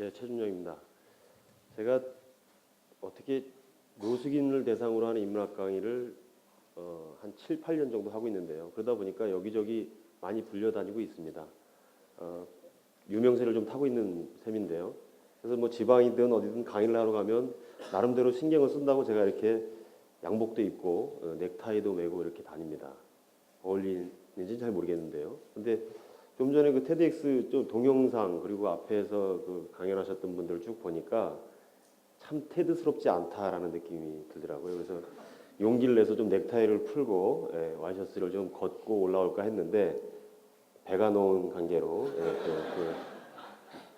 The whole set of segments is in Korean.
네, 최준영입니다. 제가 어떻게 노숙인을 대상으로 하는 인문학 강의를 한 7, 8년 정도 하고 있는데요. 그러다 보니까 여기저기 많이 불려다니고 있습니다. 유명세를 좀 타고 있는 셈인데요. 그래서 뭐 지방이든 어디든 강의를 하러 가면 나름대로 신경을 쓴다고 제가 이렇게 양복도 입고 넥타이도 메고 이렇게 다닙니다. 어울리는지는 잘 모르겠는데요. 근데 좀 전에 그 TEDx 좀 동영상 그리고 앞에서 그 강연하셨던 분들을 쭉 보니까 참 테드스럽지 않다라는 느낌이 들더라고요. 그래서 용기를 내서 좀 넥타이를 풀고 와이셔츠를 좀 걷고 올라올까 했는데 배가 놓은 관계로 그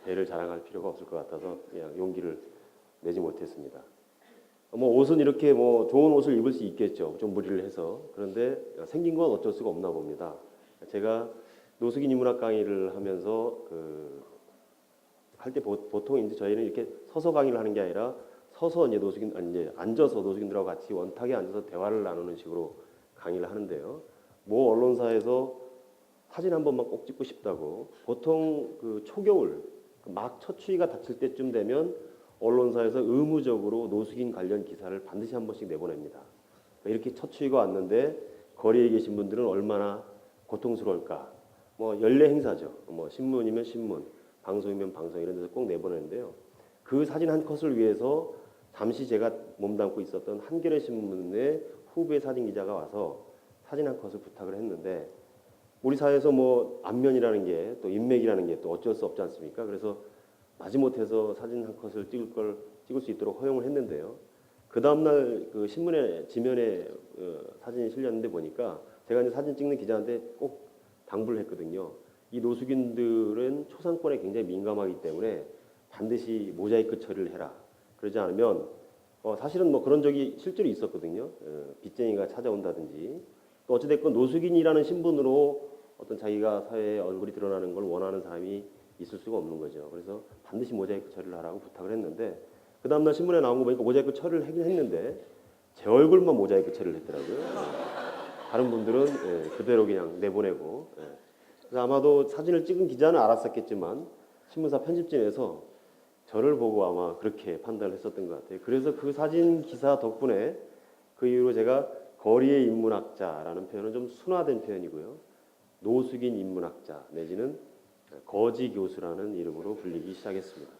배를 자랑할 필요가 없을 것 같아서 그냥 용기를 내지 못했습니다. 뭐 옷은 이렇게 뭐 좋은 옷을 입을 수 있겠죠. 좀 무리를 해서. 그런데 생긴 건 어쩔 수가 없나 봅니다. 제가 노숙인 인문학 강의를 하면서 할 때 보통 이제 저희는 이렇게 서서 강의를 하는 게 아니라 서서 이제 이제 앉아서 노숙인들하고 같이 원탁에 앉아서 대화를 나누는 식으로 강의를 하는데요. 모 언론사에서 사진 한 번만 꼭 찍고 싶다고 보통 그 초겨울 막 첫 추위가 닥칠 때쯤 되면 언론사에서 의무적으로 노숙인 관련 기사를 반드시 한 번씩 내보냅니다. 이렇게 첫 추위가 왔는데 거리에 계신 분들은 얼마나 고통스러울까. 뭐 연례 행사죠. 뭐 신문이면 신문, 방송이면 방송 이런 데서 꼭 내보내는데요. 그 사진 한 컷을 위해서 잠시 제가 몸담고 있었던 한겨레 신문의 후배 사진 기자가 와서 사진 한 컷을 부탁을 했는데 우리 사회에서 뭐 안면이라는 게 또 인맥이라는 게 또 어쩔 수 없지 않습니까? 그래서 마지못해서 사진 한 컷을 찍을 수 있도록 허용을 했는데요. 그 다음날 그 신문의 지면에 사진이 실렸는데 보니까 제가 이제 사진 찍는 기자한테 꼭 당부를 했거든요. 이 노숙인들은 초상권에 굉장히 민감하기 때문에 반드시 모자이크 처리를 해라. 그러지 않으면 사실은 뭐 그런 적이 실제로 있었거든요. 빚쟁이가 찾아온다든지 또 어찌됐건 노숙인이라는 신분으로 어떤 자기가 사회에 얼굴이 드러나는 걸 원하는 사람이 있을 수가 없는 거죠. 그래서 반드시 모자이크 처리를 하라고 부탁을 했는데 그 다음날 신문에 나온 거 보니까 모자이크 처리를 하긴 했는데 제 얼굴만 모자이크 처리를 했더라고요. 다른 분들은 그대로 그냥 내보내고 그래서 아마도 사진을 찍은 기자는 알았었겠지만 신문사 편집진에서 저를 보고 아마 그렇게 판단을 했었던 것 같아요. 그래서 그 사진 기사 덕분에 그 이후로 제가 거리의 인문학자라는 표현은 좀 순화된 표현이고요. 노숙인 인문학자 내지는 거지 교수라는 이름으로 불리기 시작했습니다.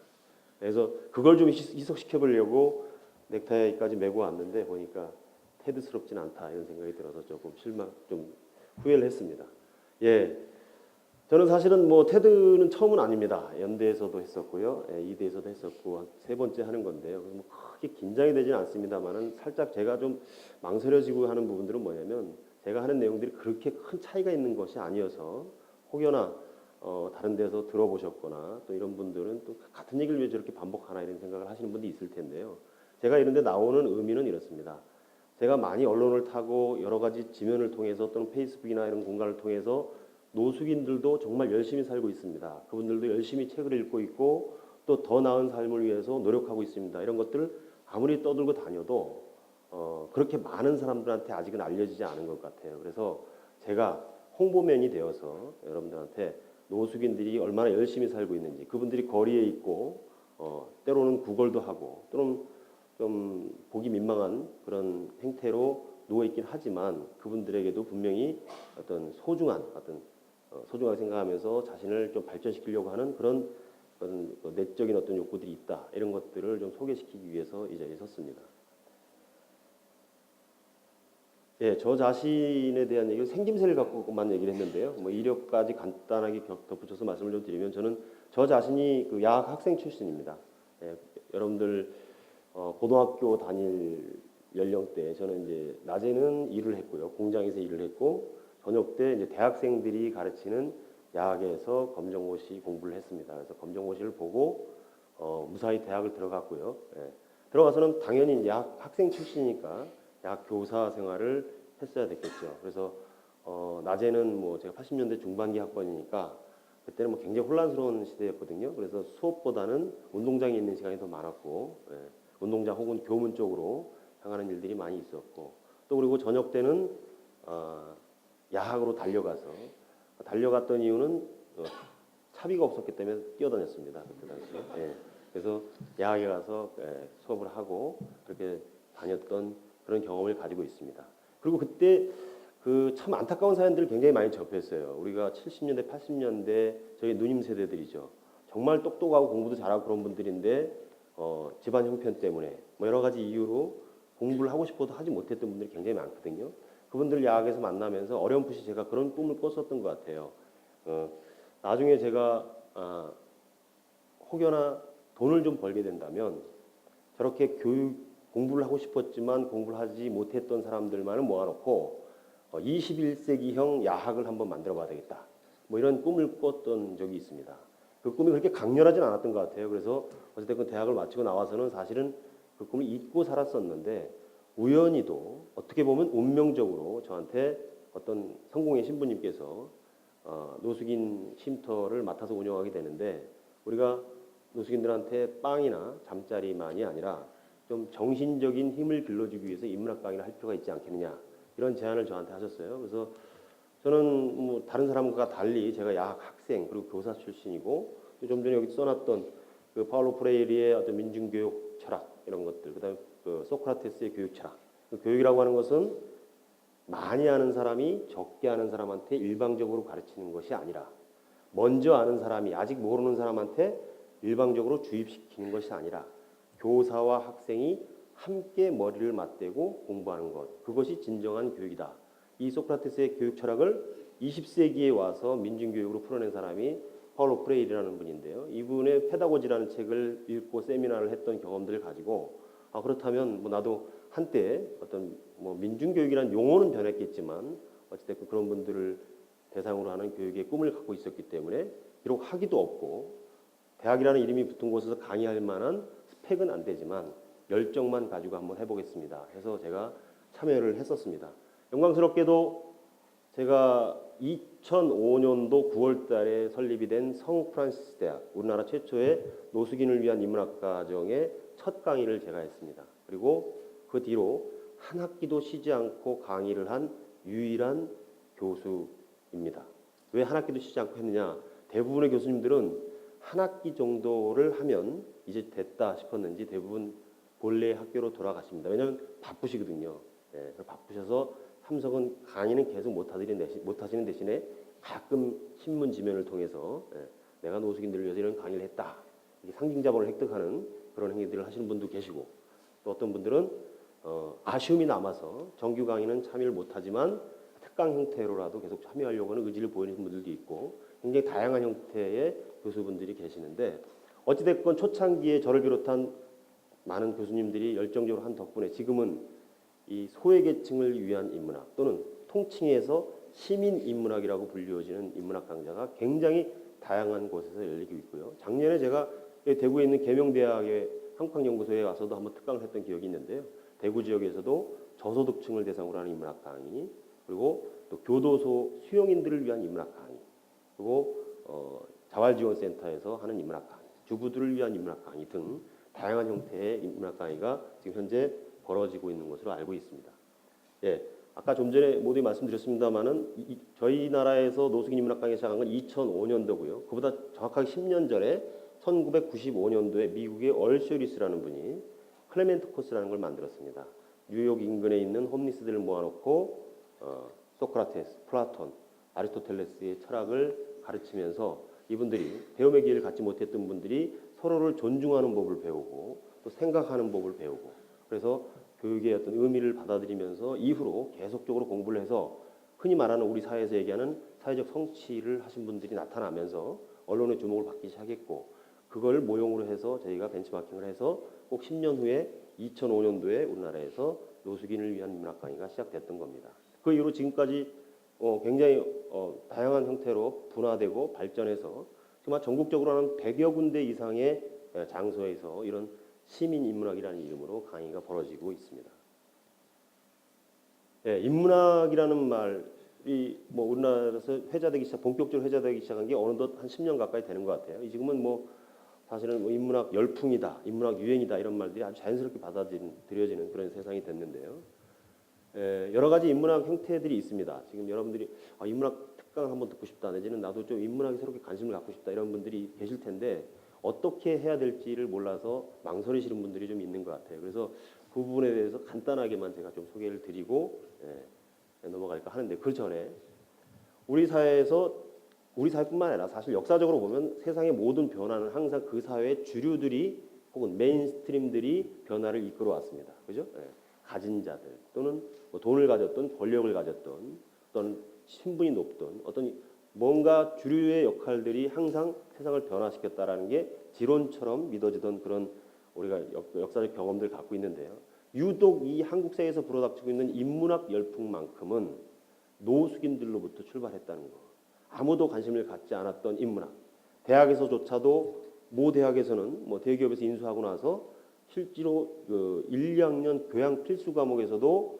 그래서 그걸 좀 희석시켜 보려고 넥타이까지 메고 왔는데 보니까 테드스럽진 않다 이런 생각이 들어서 조금 좀 후회를 했습니다. 예, 저는 사실은 뭐 테드는 처음은 아닙니다. 연대에서도 했었고요, 이대에서도 했었고 세 번째 하는 건데요. 뭐 크게 긴장이 되지는 않습니다만은 살짝 제가 좀 망설여지고 하는 부분들은 뭐냐면 제가 하는 내용들이 그렇게 큰 차이가 있는 것이 아니어서 혹여나 다른 데서 들어보셨거나 또 이런 분들은 또 같은 얘기를 왜 저렇게 반복하나 이런 생각을 하시는 분도 있을 텐데요. 제가 이런 데 나오는 의미는 이렇습니다. 제가 많이 언론을 타고 여러 가지 지면을 통해서 또는 페이스북이나 이런 공간을 통해서 노숙인들도 정말 열심히 살고 있습니다. 그분들도 열심히 책을 읽고 있고 또 더 나은 삶을 위해서 노력하고 있습니다. 이런 것들을 아무리 떠들고 다녀도 그렇게 많은 사람들한테 아직은 알려지지 않은 것 같아요. 그래서 제가 홍보맨이 되어서 여러분들한테 노숙인들이 얼마나 열심히 살고 있는지 그분들이 거리에 있고 때로는 구걸도 하고 또는 좀 보기 민망한 그런 행태로 누워있긴 하지만 그분들에게도 분명히 소중하게 생각하면서 자신을 좀 발전시키려고 하는 그런 내적인 어떤 욕구들이 있다. 이런 것들을 좀 소개시키기 위해서 이 자리에 섰습니다. 예, 저 자신에 대한 얘기를 생김새를 갖고만 얘기를 했는데요. 뭐 이력까지 간단하게 덧붙여서 말씀을 좀 드리면 저는 저 자신이 그 야학 학생 출신입니다. 예, 여러분들 고등학교 다닐 연령대 저는 이제 낮에는 일을 했고요. 공장에서 일을 했고 저녁 때 이제 대학생들이 가르치는 야학에서 검정고시 공부를 했습니다. 그래서 검정고시를 보고 무사히 대학을 들어갔고요. 예. 들어가서는 당연히 이제 야학 학생 출신이니까 야학 교사 생활을 했어야 됐겠죠. 그래서 낮에는 뭐 제가 80년대 중반기 학번이니까 그때는 뭐 굉장히 혼란스러운 시대였거든요. 그래서 수업보다는 운동장에 있는 시간이 더 많았고 운동장 혹은 교문 쪽으로 향하는 일들이 많이 있었고 또 그리고 저녁 때는 야학으로 달려갔던 이유는 차비가 없었기 때문에 뛰어다녔습니다. 그때 당시에. 예. 그래서 야학에 가서 수업을 하고 그렇게 다녔던 그런 경험을 가지고 있습니다. 그리고 그때 그 참 안타까운 사연들을 굉장히 많이 접했어요. 우리가 70년대, 80년대 저희 누님 세대들이죠. 정말 똑똑하고 공부도 잘하고 그런 분들인데 집안 형편 때문에 뭐 여러 가지 이유로 공부를 하고 싶어도 하지 못했던 분들이 굉장히 많거든요. 그분들 야학에서 만나면서 어렴풋이 제가 그런 꿈을 꿨었던 것 같아요. 나중에 제가 혹여나 돈을 좀 벌게 된다면 저렇게 공부를 하고 싶었지만 공부를 하지 못했던 사람들만을 모아놓고 21세기형 야학을 한번 만들어봐야 되겠다. 뭐 이런 꿈을 꿨던 적이 있습니다. 그 꿈이 그렇게 강렬하진 않았던 것 같아요. 그래서 어쨌든 대학을 마치고 나와서는 사실은 그 꿈을 잊고 살았었는데 우연히도 어떻게 보면 운명적으로 저한테 어떤 성공의 신부님께서 노숙인 쉼터를 맡아서 운영하게 되는데 우리가 노숙인들한테 빵이나 잠자리만이 아니라 좀 정신적인 힘을 길러주기 위해서 인문학 강의를 할 필요가 있지 않겠느냐 이런 제안을 저한테 하셨어요. 그래서 저는 뭐 다른 사람과 달리 제가 야학 학생 그리고 교사 출신이고 또 좀 전에 여기 써놨던 그 파울로 프레이리의 어떤 민중교육 철학 이런 것들 그다음에 그 소크라테스의 교육 철학 그 교육이라고 하는 것은 많이 아는 사람이 적게 아는 사람한테 일방적으로 가르치는 것이 아니라 먼저 아는 사람이 아직 모르는 사람한테 일방적으로 주입시키는 것이 아니라 교사와 학생이 함께 머리를 맞대고 공부하는 것 그것이 진정한 교육이다. 이 소크라테스의 교육 철학을 20세기에 와서 민중교육으로 풀어낸 사람이 파울로 프레이리라는 분인데요. 이분의 페다고지라는 책을 읽고 세미나를 했던 경험들을 가지고 그렇다면 뭐 나도 한때 어떤 뭐 민중교육이라는 용어는 변했겠지만 어찌됐든 그런 분들을 대상으로 하는 교육의 꿈을 갖고 있었기 때문에 비록 학위도 없고 대학이라는 이름이 붙은 곳에서 강의할 만한 스펙은 안 되지만 열정만 가지고 한번 해보겠습니다. 해서 제가 참여를 했었습니다. 영광스럽게도 제가 2005년도 9월 달에 설립이 된 성프란시스 대학, 우리나라 최초의 노숙인을 위한 인문학과정의 첫 강의를 제가 했습니다. 그리고 그 뒤로 한 학기도 쉬지 않고 강의를 한 유일한 교수입니다. 왜 한 학기도 쉬지 않고 했느냐? 대부분의 교수님들은 한 학기 정도를 하면 이제 됐다 싶었는지 대부분 본래 학교로 돌아가십니다. 왜냐하면 바쁘시거든요. 바쁘셔서 참석은 강의는 계속 못하시는 대신에 가끔 신문 지면을 통해서 내가 노숙인들을 위해서 이런 강의를 했다. 상징자본을 획득하는 그런 행위들을 하시는 분도 계시고 또 어떤 분들은 아쉬움이 남아서 정규 강의는 참여를 못하지만 특강 형태로라도 계속 참여하려고 하는 의지를 보이는 분들도 있고 굉장히 다양한 형태의 교수분들이 계시는데 어찌됐건 초창기에 저를 비롯한 많은 교수님들이 열정적으로 한 덕분에 지금은 이 소외계층을 위한 인문학 또는 통칭해서 시민인문학이라고 불리워지는 인문학 강좌가 굉장히 다양한 곳에서 열리고 있고요. 작년에 제가 대구에 있는 계명대학의 한국학연구소에 와서도 한번 특강을 했던 기억이 있는데요. 대구 지역에서도 저소득층을 대상으로 하는 인문학 강의 그리고 또 교도소 수용인들을 위한 인문학 강의 그리고 자활지원센터에서 하는 인문학 강의 주부들을 위한 인문학 강의 등 다양한 형태의 인문학 강의가 지금 현재 벌어지고 있는 것으로 알고 있습니다. 아까 좀 전에 모두 말씀드렸습니다만은 저희 나라에서 노숙인 인문학 강의 시작한 건 2005년도고요. 그보다 정확하게 10년 전에 1995년도에 미국의 얼셔리스라는 분이 클레멘트 코스라는 걸 만들었습니다. 뉴욕 인근에 있는 홈리스들을 모아놓고 소크라테스, 플라톤, 아리스토텔레스의 철학을 가르치면서 이분들이 배움의 기회를 갖지 못했던 분들이 서로를 존중하는 법을 배우고 또 생각하는 법을 배우고 그래서 교육의 어떤 의미를 받아들이면서 이후로 계속적으로 공부를 해서 흔히 말하는 우리 사회에서 얘기하는 사회적 성취를 하신 분들이 나타나면서 언론의 주목을 받기 시작했고 그걸 모형으로 해서 저희가 벤치마킹을 해서 꼭 10년 후에 2005년도에 우리나라에서 노숙인을 위한 인문학 강의가 시작됐던 겁니다. 그 이후로 지금까지 굉장히 다양한 형태로 분화되고 발전해서 정말 전국적으로 한 100여 군데 이상의 장소에서 이런 시민인문학이라는 이름으로 강의가 벌어지고 있습니다. 인문학이라는 말이 뭐 우리나라에서 본격적으로 회자되기 시작한 게 어느덧 한 10년 가까이 되는 것 같아요. 지금은 뭐 사실은 뭐 인문학 열풍이다, 인문학 유행이다 이런 말들이 아주 자연스럽게 받아들여지는 그런 세상이 됐는데요. 여러 가지 인문학 형태들이 있습니다. 지금 여러분들이 인문학 특강을 한번 듣고 싶다 내지는 나도 좀 인문학에 새롭게 관심을 갖고 싶다 이런 분들이 계실 텐데 어떻게 해야 될지를 몰라서 망설이시는 분들이 좀 있는 것 같아요. 그래서 그 부분에 대해서 간단하게만 제가 좀 소개를 드리고 넘어갈까 하는데 그 전에 우리 사회에서 우리 사회뿐만 아니라 사실 역사적으로 보면 세상의 모든 변화는 항상 그 사회의 주류들이 혹은 메인스트림들이 변화를 이끌어 왔습니다. 그죠? 가진 자들 또는 뭐 돈을 가졌던 권력을 가졌던 어떤 신분이 높던 어떤 뭔가 주류의 역할들이 항상 세상을 변화시켰다라는 게 지론처럼 믿어지던 그런 우리가 역사적 경험들을 갖고 있는데요. 유독 이 한국 사회에서 불어닥치고 있는 인문학 열풍만큼은 노숙인들로부터 출발했다는 거. 아무도 관심을 갖지 않았던 인문학. 대학에서조차도 모 대학에서는 뭐 대기업에서 인수하고 나서 실제로 그 1, 2학년 교양 필수 과목에서도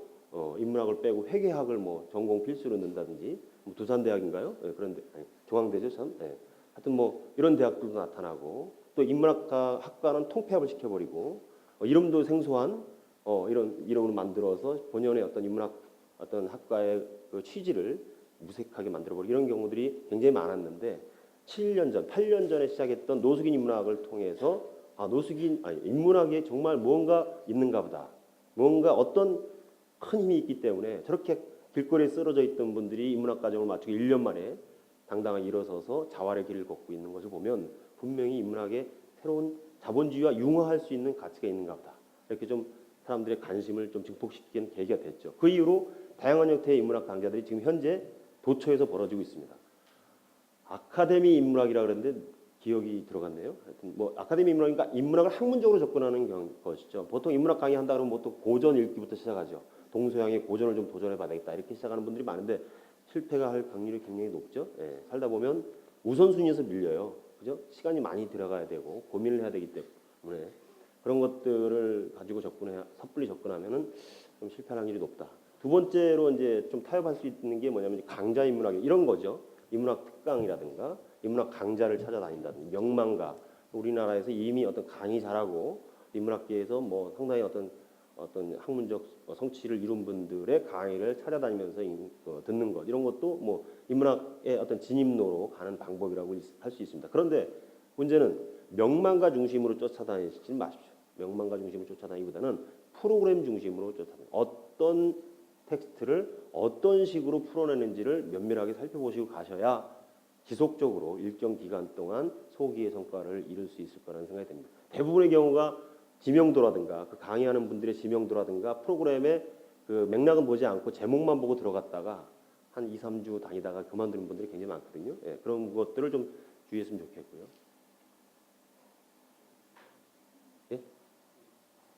인문학을 빼고 회계학을 뭐 전공 필수로 넣는다든지 뭐 두산대학인가요? 그런데 중앙대죠 참. 하여튼 뭐 이런 대학들도 나타나고 또 인문학 학과는 통폐합을 시켜버리고 이름도 생소한 이런 이름을 만들어서 본연의 어떤 인문학 어떤 학과의 그 취지를 무색하게 만들어버리고 이런 경우들이 굉장히 많았는데 7년 전, 8년 전에 시작했던 노숙인 인문학을 통해서 인문학에 정말 무언가 있는가 보다. 뭔가 어떤 큰 힘이 있기 때문에 저렇게 길거리에 쓰러져 있던 분들이 인문학 과정을 마치고 1년 만에 당당하게 일어서서 자활의 길을 걷고 있는 것을 보면 분명히 인문학에 새로운 자본주의와 융화할 수 있는 가치가 있는가 보다. 이렇게 좀 사람들의 관심을 좀 증폭시키는 계기가 됐죠. 그 이후로 다양한 형태의 인문학 강좌들이 지금 현재 도처에서 벌어지고 있습니다. 아카데미 인문학이라 그랬는데 기억이 들어갔네요. 하여튼 뭐 아카데미 인문학이니까 인문학을 학문적으로 접근하는 것이죠. 보통 인문학 강의 한다 그러면 보통 고전 읽기부터 시작하죠. 동서양의 고전을 좀 도전해봐야 되겠다 이렇게 시작하는 분들이 많은데 실패가 할 확률이 굉장히 높죠. 살다 보면 우선순위에서 밀려요. 그죠? 시간이 많이 들어가야 되고 고민을 해야 되기 때문에 그런 것들을 가지고 섣불리 접근하면은 좀 실패할 확률이 높다. 두 번째로 이제 좀 타협할 수 있는 게 뭐냐면 강좌 인문학 이런 거죠. 인문학 특강이라든가 인문학 강좌를 찾아다닌다든지 명망가 우리나라에서 이미 어떤 강의 잘하고 인문학계에서 뭐 상당히 어떤 학문적 성취를 이룬 분들의 강의를 찾아다니면서 듣는 것 이런 것도 뭐 인문학의 어떤 진입로로 가는 방법이라고 할 수 있습니다. 그런데 문제는 명망가 중심으로 쫓아다니지 마십시오. 명망가 중심으로 쫓아다니기보다는 프로그램 중심으로 쫓아다니는 어떤 텍스트를 어떤 식으로 풀어내는지를 면밀하게 살펴보시고 가셔야 지속적으로 일정 기간 동안 소기의 성과를 이룰 수 있을 거라는 생각이 듭니다. 대부분의 경우가 지명도라든가 그 강의하는 분들의 지명도라든가 프로그램의 그 맥락은 보지 않고 제목만 보고 들어갔다가 한 2, 3주 다니다가 그만두는 분들이 굉장히 많거든요. 그런 것들을 좀 주의했으면 좋겠고요. 예?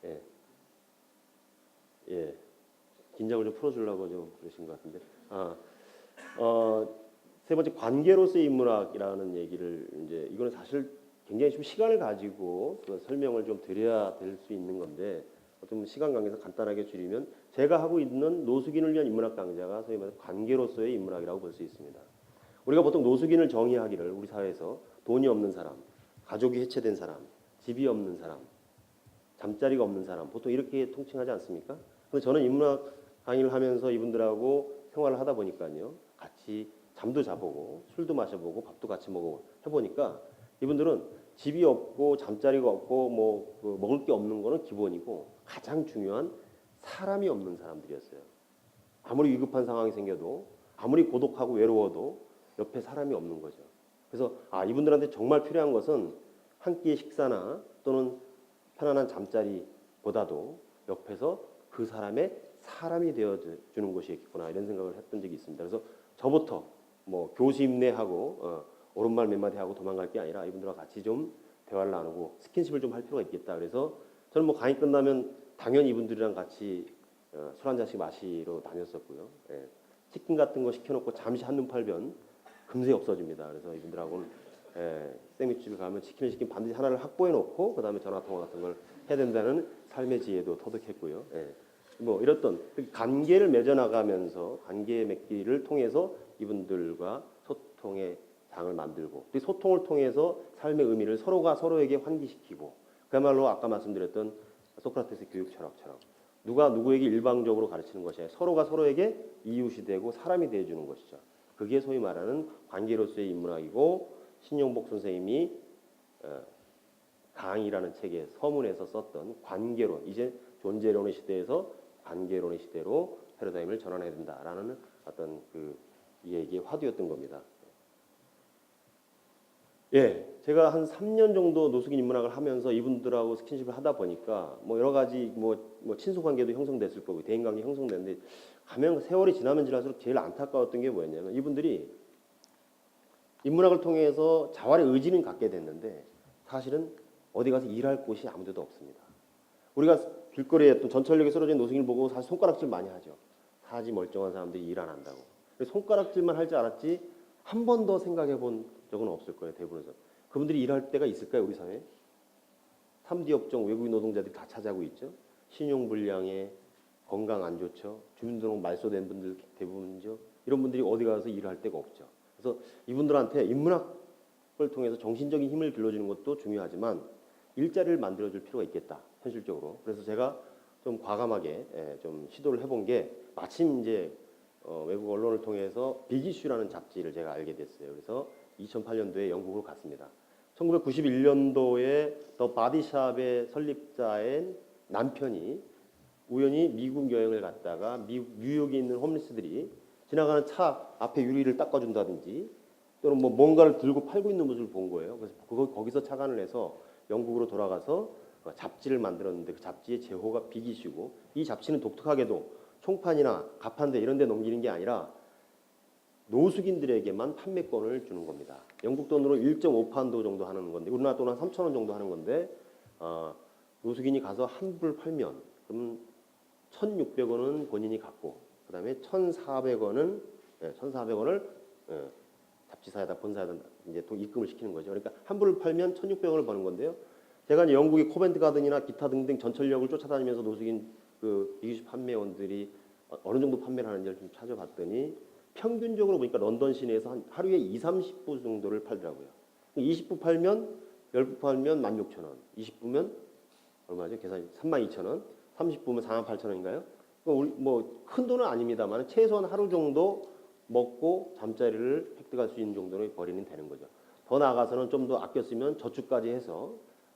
예. 예. 긴장을 좀 풀어주려고 좀 그러신 것 같은데. 세 번째 관계로서의 인문학이라는 얘기를 이제 이거는 사실 굉장히 좀 시간을 가지고 그 설명을 좀 드려야 될 수 있는 건데 좀 시간 관계에서 간단하게 줄이면 제가 하고 있는 노숙인을 위한 인문학 강좌가 소위 말해서 관계로서의 인문학이라고 볼 수 있습니다. 우리가 보통 노숙인을 정의하기를 우리 사회에서 돈이 없는 사람, 가족이 해체된 사람, 집이 없는 사람, 잠자리가 없는 사람 보통 이렇게 통칭하지 않습니까? 근데 저는 인문학 강의를 하면서 이분들하고 생활을 하다 보니까요. 같이 잠도 자보고 술도 마셔보고 밥도 같이 먹어 해보니까 이분들은 집이 없고 잠자리가 없고 뭐 먹을 게 없는 거는 기본이고 가장 중요한 사람이 없는 사람들이었어요. 아무리 위급한 상황이 생겨도 아무리 고독하고 외로워도 옆에 사람이 없는 거죠. 그래서 이분들한테 정말 필요한 것은 한 끼의 식사나 또는 편안한 잠자리보다도 옆에서 그 사람의 사람이 되어주는 것이겠구나 이런 생각을 했던 적이 있습니다. 그래서 저부터 뭐 교수임내하고 옳은말 몇 마디 하고 도망갈 게 아니라 이분들과 같이 좀 대화를 나누고 스킨십을 좀 할 필요가 있겠다. 그래서 저는 뭐 강의 끝나면 당연히 이분들이랑 같이 술 한 잔씩 마시러 다녔었고요. 치킨 같은 거 시켜놓고 잠시 한눈 팔면 금세 없어집니다. 그래서 이분들하고는 샌드위치집에 가면 치킨을 시키면 반드시 하나를 확보해 놓고 그 다음에 전화통화 같은 걸 해야 된다는 삶의 지혜도 터득했고요. 뭐 이랬던 관계를 맺어나가면서 관계 맺기를 통해서 이분들과 소통의 장을 만들고 또 소통을 통해서 삶의 의미를 서로가 서로에게 환기시키고 그야말로 아까 말씀드렸던 소크라테스 교육 철학처럼 누가 누구에게 일방적으로 가르치는 것이 아니라 서로가 서로에게 이웃이 되고 사람이 되어주는 것이죠. 그게 소위 말하는 관계로서의 인문학이고 신영복 선생님이 강이라는 책의 서문에서 썼던 관계론, 이제 존재론의 시대에서 관계론의 시대로 패러다임을 전환해야 된다라는 어떤 그 얘기의 화두였던 겁니다. 예, 제가 한 3년 정도 노숙인 인문학을 하면서 이분들하고 스킨십을 하다 보니까 뭐 여러 가지 뭐 친소 관계도 형성됐을 거고 대인 관계 형성됐는데 가면 세월이 지나면 지날수록 제일 안타까웠던 게 뭐였냐면 이분들이 인문학을 통해서 자활의 의지는 갖게 됐는데 사실은 어디 가서 일할 곳이 아무데도 없습니다. 우리가 길거리에 또 전철역에 쓰러진 노숙인을 보고 사실 손가락질 많이 하죠. 사지 멀쩡한 사람들이 일 안 한다고. 손가락질만 할 줄 알았지 한 번 더 생각해 본 적은 없을 거예요. 대부분에서. 그분들이 일할 때가 있을까요? 우리 사회에? 3D 업종 외국인 노동자들이 다 차지하고 있죠. 신용불량에 건강 안 좋죠. 주민등록 말소된 분들 대부분이죠. 이런 분들이 어디 가서 일할 데가 없죠. 그래서 이분들한테 인문학을 통해서 정신적인 힘을 길러주는 것도 중요하지만 일자리를 만들어줄 필요가 있겠다. 현실적으로. 그래서 제가 좀 과감하게 좀 시도를 해본 게 마침 이제 외국 언론을 통해서 빅이슈라는 잡지를 제가 알게 됐어요. 그래서 2008년도에 영국으로 갔습니다. 1991년도에 더 바디샵의 설립자인 남편이 우연히 미국 여행을 갔다가 뉴욕에 있는 홈리스들이 지나가는 차 앞에 유리를 닦아준다든지 또는 뭐 뭔가를 들고 팔고 있는 모습을 본 거예요. 그래서 거기서 착안을 해서 영국으로 돌아가서 잡지를 만들었는데 그 잡지의 제호가 빅이슈고 이 잡지는 독특하게도 총판이나 가판대 이런 데 넘기는 게 아니라 노숙인들에게만 판매권을 주는 겁니다. 영국 돈으로 1.5판도 정도 하는 건데 우리나라 돈 한 3,000원 정도 하는 건데 노숙인이 가서 한 불 팔면 그럼 1,600원은 본인이 갖고 그다음에 1,400원은 1,400원을 잡지사에다 본사에다 이제 입금을 시키는 거죠. 그러니까 한 불을 팔면 1,600원을 버는 건데요. 제가 이제 영국의 코벤트 가든이나 기타 등등 전철역을 쫓아다니면서 노숙인 그 이슈 판매원들이 어느 정도 판매를 하는지를 좀 찾아봤더니 평균적으로 보니까 런던 시내에서 한 하루에 2-30부 정도를 팔더라고요. 20부 팔면 10부 팔면 16,000원, 20부면 얼마죠? 계산이 32,000원, 30부면 48,000원인가요? 뭐 큰 돈은 아닙니다만 최소한 하루 정도 먹고 잠자리를 획득할 수 있는 정도의 벌이는 되는 거죠. 더 나아가서는 좀 더 아껴 쓰면 저축까지 해서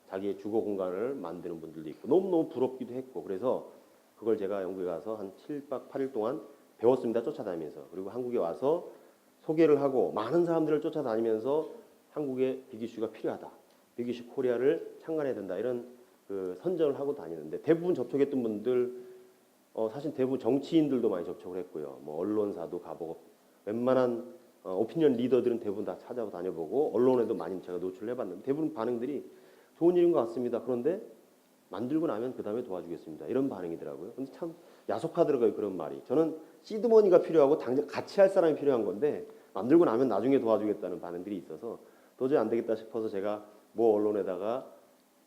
자기의 주거 공간을 만드는 분들도 있고 너무너무 부럽기도 했고 그래서 그걸 제가 영국에 가서 한 7박 8일 동안 배웠습니다. 쫓아다니면서. 그리고 한국에 와서 소개를 하고 많은 사람들을 쫓아다니면서 한국에 빅이슈가 필요하다. 빅이슈 코리아를 창간해야 된다. 이런 그 선전을 하고 다니는데 대부분 접촉했던 분들 사실 대부분 정치인들도 많이 접촉을 했고요. 뭐 언론사도 가보고 웬만한 오피니언 리더들은 대부분 다 찾아다녀보고 언론에도 많이 제가 노출을 해봤는데 대부분 반응들이 좋은 일인 것 같습니다. 그런데 만들고 나면 그 다음에 도와주겠습니다. 이런 반응이더라고요. 근데 참 야속하더라고요. 그런 말이. 저는 시드머니가 필요하고 당장 같이 할 사람이 필요한 건데 만들고 나면 나중에 도와주겠다는 반응들이 있어서 도저히 안 되겠다 싶어서 제가 모 언론에다가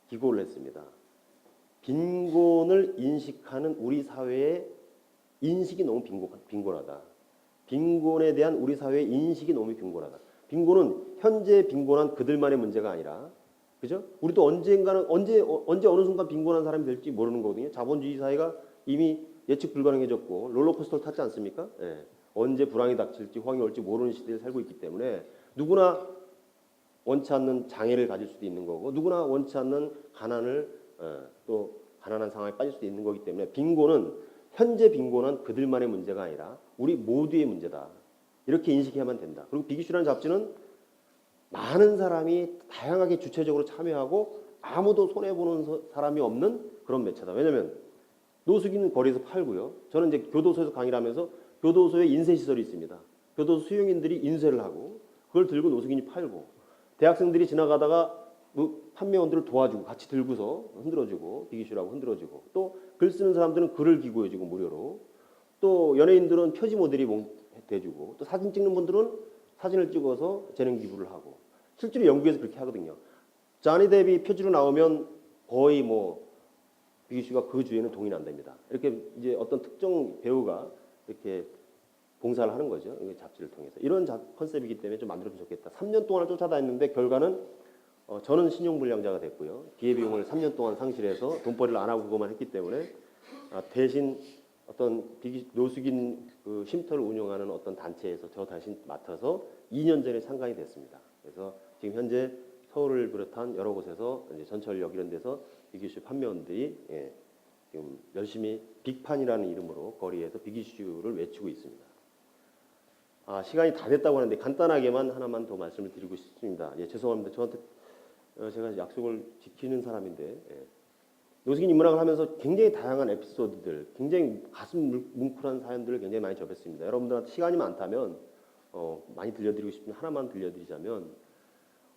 기고를 했습니다. 빈곤을 인식하는 우리 사회의 인식이 너무 빈곤하다. 빈곤에 대한 우리 사회의 인식이 너무 빈곤하다. 빈곤은 현재 빈곤한 그들만의 문제가 아니라 그죠? 우리도 언젠가는 언제 어느 순간 빈곤한 사람이 될지 모르는 거거든요. 자본주의 사회가 이미 예측 불가능해졌고 롤러코스터를 탔지 않습니까? 예. 언제 불황이 닥칠지 황이 올지 모르는 시대에 살고 있기 때문에 누구나 원치 않는 장애를 가질 수도 있는 거고 누구나 원치 않는 가난을 또 가난한 상황에 빠질 수도 있는 거기 때문에 빈곤은 현재 빈곤한 그들만의 문제가 아니라 우리 모두의 문제다. 이렇게 인식해야만 된다. 그리고 빅이슈라는 잡지는 많은 사람이 다양하게 주체적으로 참여하고 아무도 손해보는 사람이 없는 그런 매체다. 왜냐하면 노숙인은 거리에서 팔고요. 저는 이제 교도소에서 강의를 하면서 교도소에 인쇄시설이 있습니다. 교도소 수용인들이 인쇄를 하고 그걸 들고 노숙인이 팔고 대학생들이 지나가다가 판매원들을 도와주고 같이 들고서 흔들어주고 빅이슈라고 흔들어주고 또 글 쓰는 사람들은 글을 기고해주고 무료로 또 연예인들은 표지 모델이 돼주고 또 사진 찍는 분들은 사진을 찍어서 재능 기부를 하고 실제로 영국에서 그렇게 하거든요. 자니 데뷔 표지로 나오면 거의 뭐 빅이슈가 그 주에는 동의는 안 됩니다. 이렇게 이제 어떤 특정 배우가 이렇게 봉사를 하는 거죠. 잡지를 통해서. 이런 컨셉이기 때문에 좀 만들어주면 좋겠다. 3년 동안을 쫓아다녔는데 결과는 저는 신용불량자가 됐고요. 기회비용을 3년 동안 상실해서 돈벌이를 안 하고 그것만 했기 때문에 대신 어떤 노숙인 그 쉼터를 운영하는 어떤 단체에서 저 다시 맡아서 2년 전에 상관이 됐습니다. 그래서 지금 현재 서울을 비롯한 여러 곳에서 이제 전철역 이런 데서 비기슈 판매원들이 지금 열심히 빅판이라는 이름으로 거리에서 비기슈를 외치고 있습니다. 시간이 다 됐다고 하는데 간단하게만 하나만 더 말씀을 드리고 싶습니다. 죄송합니다. 저한테 제가 약속을 지키는 사람인데 노숙인 인문학을 하면서 굉장히 다양한 에피소드들, 굉장히 가슴 뭉클한 사연들을 굉장히 많이 접했습니다. 여러분들한테 시간이 많다면 많이 들려드리고 싶으면 하나만 들려드리자면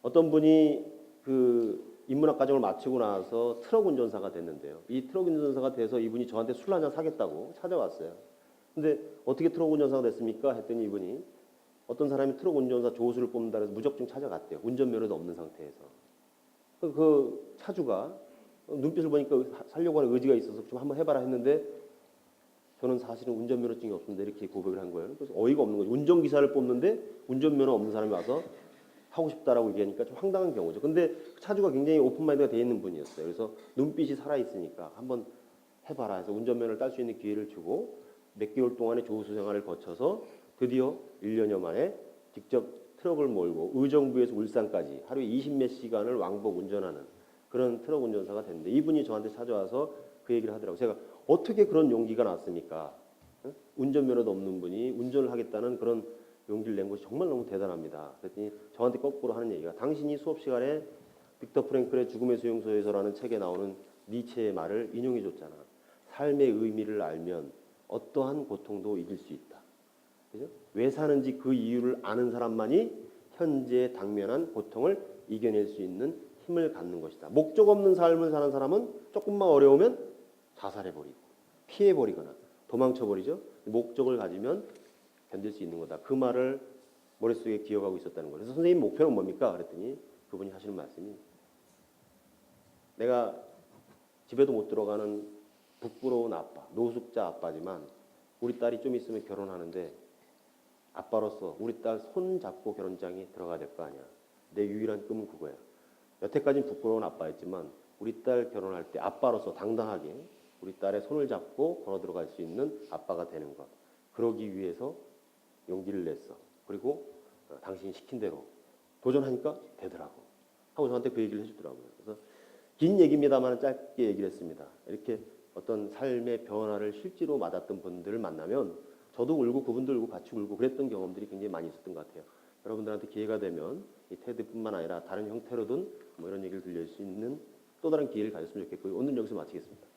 어떤 분이 그 인문학 과정을 마치고 나서 트럭 운전사가 됐는데요. 이 트럭 운전사가 돼서 이분이 저한테 술 한잔 사겠다고 찾아왔어요. 근데 어떻게 트럭 운전사가 됐습니까? 했더니 이분이 어떤 사람이 트럭 운전사 조수를 뽑는다 해서 무적증 찾아갔대요. 운전면허도 없는 상태에서. 그 차주가 눈빛을 보니까 살려고 하는 의지가 있어서 좀 한번 해봐라 했는데 저는 사실은 운전면허증이 없습니다. 이렇게 고백을 한 거예요. 그래서 어이가 없는 거죠. 운전기사를 뽑는데 운전면허 없는 사람이 와서 하고 싶다라고 얘기하니까 좀 황당한 경우죠. 근데 차주가 굉장히 오픈마인드가 돼 있는 분이었어요. 그래서 눈빛이 살아있으니까 한번 해봐라 해서 운전면허를 딸 수 있는 기회를 주고 몇 개월 동안의 조수 생활을 거쳐서 드디어 1년여 만에 직접 트럭을 몰고 의정부에서 울산까지 하루에 20몇 시간을 왕복 운전하는 그런 트럭 운전사가 됐는데 이분이 저한테 찾아와서 그 얘기를 하더라고요. 제가 어떻게 그런 용기가 났습니까? 운전면허도 없는 분이 운전을 하겠다는 그런 용기를 낸 것이 정말 너무 대단합니다. 그랬더니 저한테 거꾸로 하는 얘기가 당신이 수업 시간에 빅터 프랭클의 죽음의 수용소에서라는 책에 나오는 니체의 말을 인용해 줬잖아. 삶의 의미를 알면 어떠한 고통도 이길 수 있다. 그죠? 왜 사는지 그 이유를 아는 사람만이 현재 당면한 고통을 이겨낼 수 있는 힘을 갖는 것이다. 목적 없는 삶을 사는 사람은 조금만 어려우면 자살해버리고 피해버리거나 도망쳐버리죠. 목적을 가지면 견딜 수 있는 거다. 그 말을 머릿속에 기억하고 있었다는 거예요. 그래서 선생님 목표는 뭡니까? 그랬더니 그분이 하시는 말씀이 내가 집에도 못 들어가는 부끄러운 아빠, 노숙자 아빠지만 우리 딸이 좀 있으면 결혼하는데 아빠로서 우리 딸 손 잡고 결혼장에 들어가야 될 거 아니야. 내 유일한 꿈은 그거야. 여태까지는 부끄러운 아빠였지만 우리 딸 결혼할 때 아빠로서 당당하게 우리 딸의 손을 잡고 걸어 들어갈 수 있는 아빠가 되는 것. 그러기 위해서 용기를 냈어. 그리고 당신이 시킨 대로 도전하니까 되더라고. 하고 저한테 그 얘기를 해주더라고요. 그래서 긴 얘기입니다만 짧게 얘기를 했습니다. 이렇게 어떤 삶의 변화를 실제로 맞았던 분들을 만나면 저도 울고 그분도 울고 같이 울고 그랬던 경험들이 굉장히 많이 있었던 것 같아요. 여러분들한테 기회가 되면 이 테드뿐만 아니라 다른 형태로든 뭐 이런 얘기를 들릴 수 있는 또 다른 기회를 가졌으면 좋겠고요. 오늘 여기서 마치겠습니다.